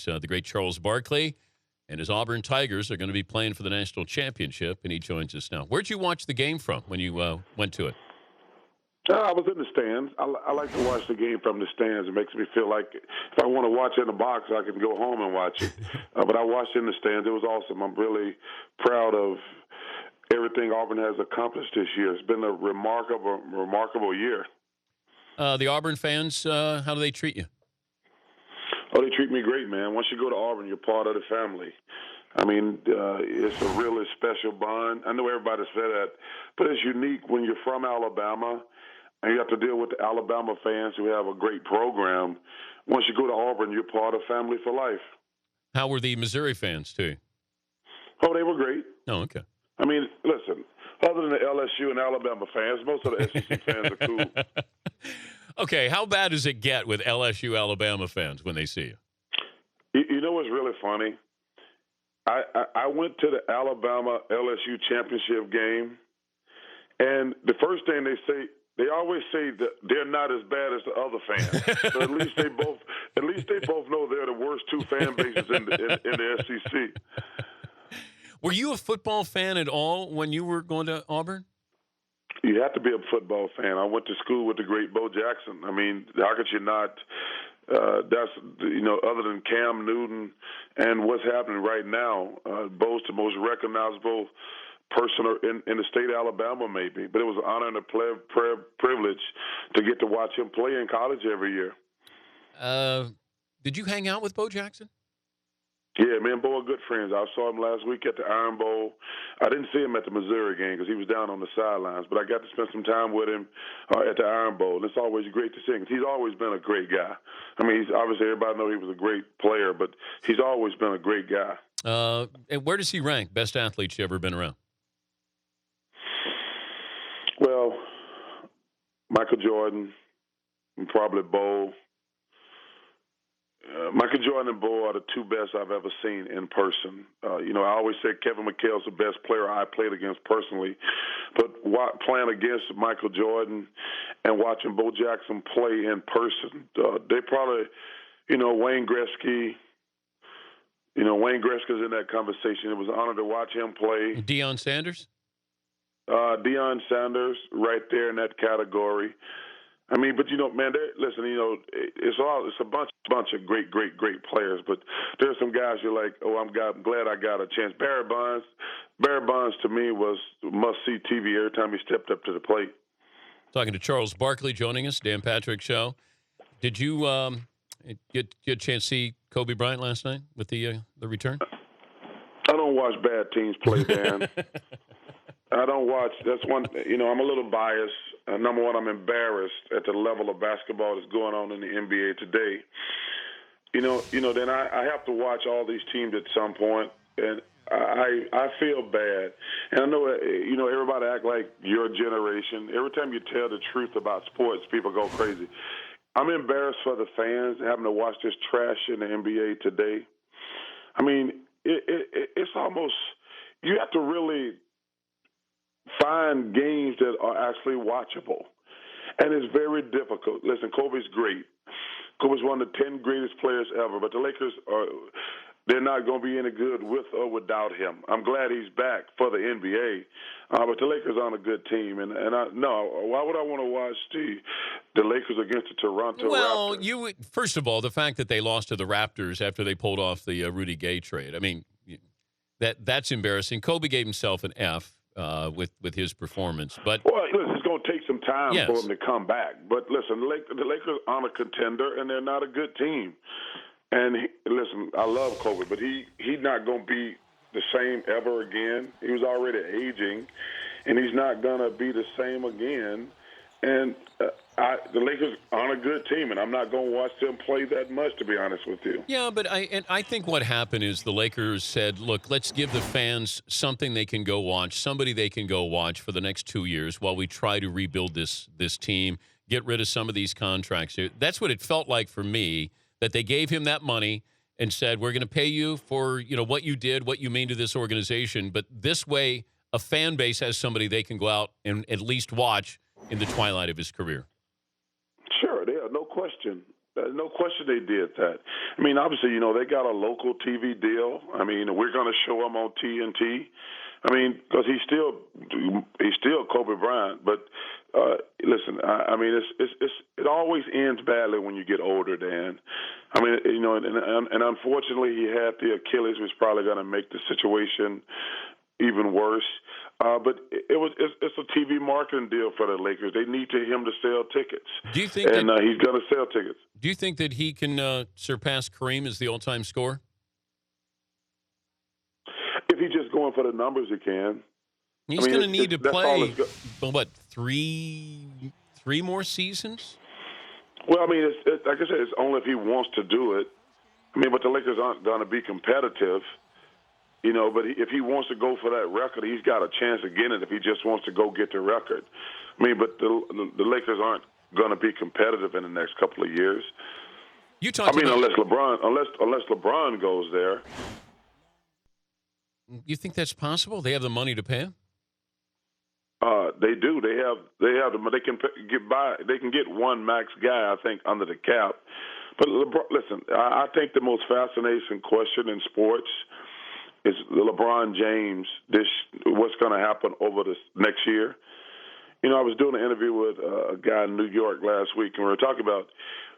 He's the great Charles Barkley, and his Auburn Tigers are going to be playing for the national championship, and he joins us now. Where'd you watch the game from when you went to it? I was in the stands. I like to watch the game from the stands. It makes me feel like if I want to watch it in the box, I can go home and watch it. But I watched it in the stands. It was awesome. I'm really proud of everything Auburn has accomplished this year. It's been a remarkable year. The Auburn fans, how do they treat you? Oh, they treat me great, man. Once you go to Auburn, you're part of the family. I mean, it's a really special bond. I know everybody said that, but it's unique when you're from Alabama and you have to deal with the Alabama fans who have a great program. Once you go to Auburn, you're part of family for life. How were the Missouri fans, too? Oh, they were great. Oh, okay. I mean, listen, other than the LSU and Alabama fans, most of the SEC fans are cool. Okay, how bad does it get with LSU, Alabama fans when they see You know what's really funny? I went to the Alabama-LSU championship game, and the first thing they always say that they're not as bad as the other fans. So at least they both know they're the worst two fan bases in the SEC. Were you a football fan at all when you were going to Auburn? You have to be a football fan. I went to school with the great Bo Jackson. I mean, how could you not? That's, other than Cam Newton and what's happening right now, Bo's the most recognizable person in the state of Alabama, maybe. But it was an honor and a privilege to get to watch him play in college every year. Did you hang out with Bo Jackson? Yeah, me and Bo are good friends. I saw him last week at the Iron Bowl. I didn't see him at the Missouri game because he was down on the sidelines, but I got to spend some time with him at the Iron Bowl. And it's always great to see him. He's always been a great guy. I mean, obviously everybody knows he was a great player, but he's always been a great guy. And where does he rank? Best athletes you ever been around? Well, Michael Jordan, and probably Bo. Michael Jordan and Bo are the two best I've ever seen in person. I always say Kevin McHale's the best player I played against personally, but playing against Michael Jordan and watching Bo Jackson play in person, they probably, Wayne Gretzky. Wayne Gretzky's in that conversation. It was an honor to watch him play. Deion Sanders? Deion Sanders, right there in that category. I mean, but man, listen, it's a bunch of great players. But there's some guys you're like, I'm glad I got a chance. Barry Bonds to me was must-see TV every time he stepped up to the plate. Talking to Charles Barkley, joining us, Dan Patrick Show. Did you get a chance to see Kobe Bryant last night with the return? I don't watch bad teams play, Dan. I don't watch. That's one. I'm a little biased. Number one, I'm embarrassed at the level of basketball that's going on in the NBA today. Then I have to watch all these teams at some point, and I feel bad. And I know, everybody act like your generation. Every time you tell the truth about sports, people go crazy. I'm embarrassed for the fans having to watch this trash in the NBA today. I mean, it's almost, you have to really find games that are actually watchable. And it's very difficult. Listen, Kobe's great. Kobe's one of the 10 greatest players ever, but the Lakers they're not going to be any good with or without him. I'm glad he's back for the NBA, but the Lakers aren't a good team. And why would I want to watch the Lakers against the Toronto Raptors? Well, first of all, the fact that they lost to the Raptors after they pulled off the Rudy Gay trade, I mean, that's embarrassing. Kobe gave himself an F. With his performance. But listen, it's going to take some time for him to come back. But listen, the Lakers aren't a contender, and they're not a good team. And listen, I love Kobe, but he's not going to be the same ever again. He was already aging, and he's not going to be the same again. And the Lakers aren't a good team, and I'm not going to watch them play that much, to be honest with you. Yeah, but I think what happened is the Lakers said, look, let's give the fans something they can go watch, somebody they can go watch for the next 2 years while we try to rebuild this team, get rid of some of these contracts. That's what it felt like for me, that they gave him that money and said, we're going to pay you for what you did, what you mean to this organization, but this way a fan base has somebody they can go out and at least watch in the twilight of his career. Sure, no question. No question they did that. I mean, obviously, they got a local TV deal. I mean, we're going to show them on TNT. I mean, because he's still Kobe Bryant. But listen, I mean, it always ends badly when you get older, Dan. I mean, and unfortunately, he had the Achilles, which is probably going to make the situation even worse. But it's a TV marketing deal for the Lakers. They need him to sell tickets. Do you think and he's going to sell tickets. Do you think that he can surpass Kareem as the all-time scorer? If he's just going for the numbers, he can. He's going to need to play, three more seasons? Well, I mean, it's like I said, it's only if he wants to do it. I mean, but the Lakers aren't going to be competitive. But if he wants to go for that record, he's got a chance of getting it if he just wants to go get the record. I mean, but the Lakers aren't going to be competitive in the next couple of years. Unless LeBron goes there. You think that's possible? They have the money to pay him? They do. They have. They can get by. They can get one max guy, I think, under the cap. But listen, I think the most fascinating question in sports is LeBron James. What's going to happen over this next year? I was doing an interview with a guy in New York last week, and we were talking about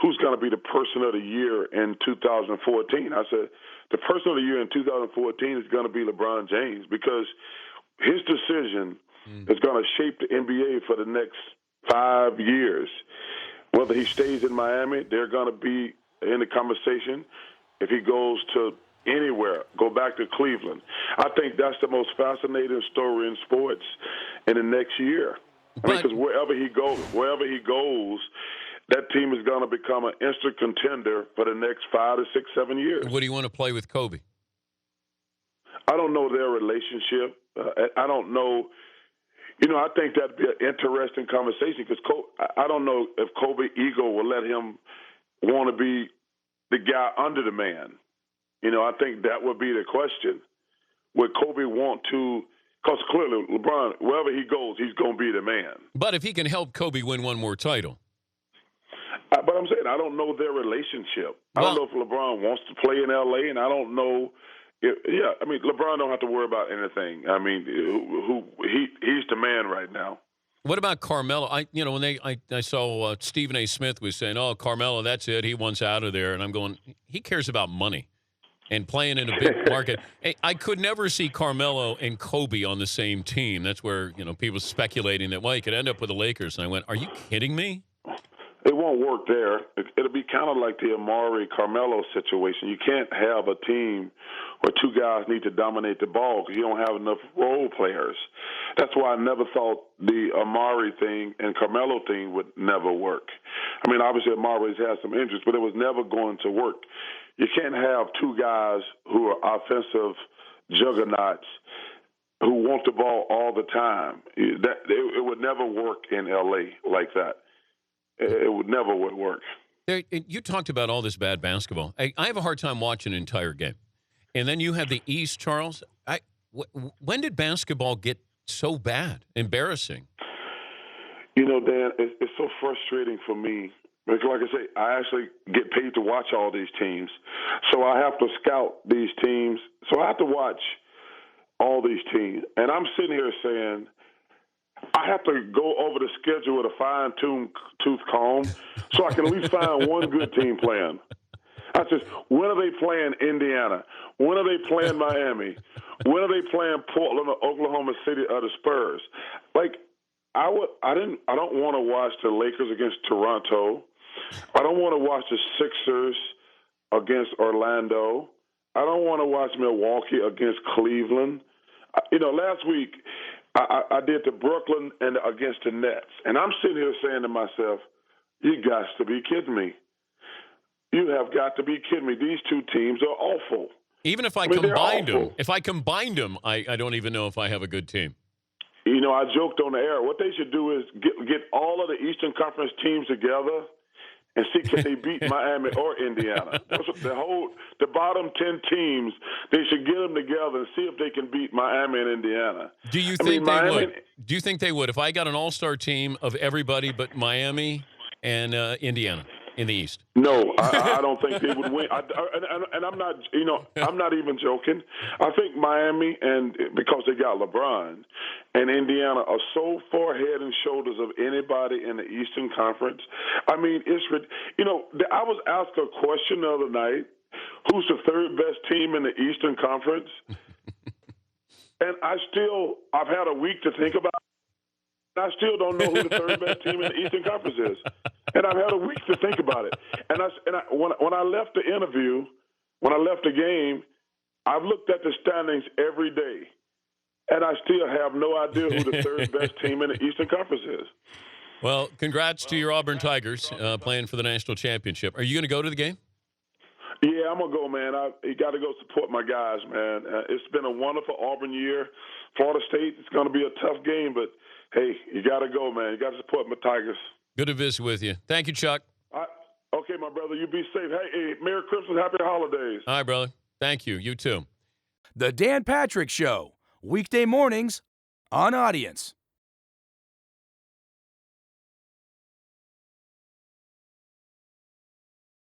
who's going to be the person of the year in 2014. I said the person of the year in 2014 is going to be LeBron James because his decision is going to shape the NBA for the next 5 years. Whether he stays in Miami, they're going to be in the conversation. If he goes to anywhere, go back to Cleveland. I think that's the most fascinating story in sports in the next year. Because wherever he goes, that team is going to become an instant contender for the next 5 to 6, 7 years. What do you want to play with Kobe? I don't know their relationship. I don't know. I think that'd be an interesting conversation because I don't know if Kobe ego will let him want to be the guy under the man. I think that would be the question. Would Kobe want to? Because clearly, LeBron, wherever he goes, he's going to be the man. But if he can help Kobe win one more title. But I'm saying I don't know their relationship. I don't know if LeBron wants to play in L.A., and I don't know. LeBron don't have to worry about anything. I mean, he's the man right now. What about Carmelo? I saw Stephen A. Smith was saying, "Oh, Carmelo, that's it. He wants out of there," and I'm going, he cares about money. And playing in a big market. Hey, I could never see Carmelo and Kobe on the same team. That's where, people speculating that, he could end up with the Lakers. And I went, are you kidding me? It won't work there. It'll be kind of like the Amari-Carmelo situation. You can't have a team where two guys need to dominate the ball because you don't have enough role players. That's why I never thought the Amari thing and Carmelo thing would never work. I mean, obviously Amari's had some interest, but it was never going to work. You can't have two guys who are offensive juggernauts who want the ball all the time. It would never work in L.A. like that. It would never work. You talked about all this bad basketball. I have a hard time watching an entire game. And then you have the East, Charles. When did basketball get so bad, embarrassing? Dan, it's so frustrating for me. Because like I say, I actually get paid to watch all these teams. So I have to scout these teams. So I have to watch all these teams. And I'm sitting here saying, I have to go over the schedule with a fine-tooth comb so I can at least find one good team playing. I said, when are they playing Indiana? When are they playing Miami? When are they playing Portland or Oklahoma City or the Spurs? I don't want to watch the Lakers against Toronto. I don't want to watch the Sixers against Orlando. I don't want to watch Milwaukee against Cleveland. Last week I did the Brooklyn and against the Nets, and I'm sitting here saying to myself, "You got to be kidding me! You have got to be kidding me! These two teams are awful." Even if I combined them, I don't even know if I have a good team. I joked on the air. What they should do is get all of the Eastern Conference teams together and see can they beat Miami or Indiana. The bottom 10 teams, they should get them together and see if they can beat Miami and Indiana. Do you think they would? Do you think they would? If I got an all-star team of everybody but Miami and Indiana? in the East. No, I don't think they would win. And I'm not, I'm not even joking. I think Miami, and because they got LeBron, and Indiana are so far head and shoulders of anybody in the Eastern Conference. I mean, I was asked a question the other night: who's the third best team in the Eastern Conference? And I've had a week to think about it. I still don't know who the third best team in the Eastern Conference is. And I've had a week to think about it. And when I left the interview, when I left the game, I've looked at the standings every day, and I still have no idea who the third best team in the Eastern Conference is. Well, congrats to your Auburn Tigers playing for the national championship. Are you going to go to the game? Yeah, I'm going to go, man. You got to go support my guys, man. It's been a wonderful Auburn year. Florida State, it's going to be a tough game, but, hey, you got to go, man. You got to support my Tigers. Good to visit with you. Thank you, Chuck. Okay, my brother. You be safe. Hey, Merry Christmas. Happy holidays. All right, brother. Thank you. You too. The Dan Patrick Show, weekday mornings on Audience.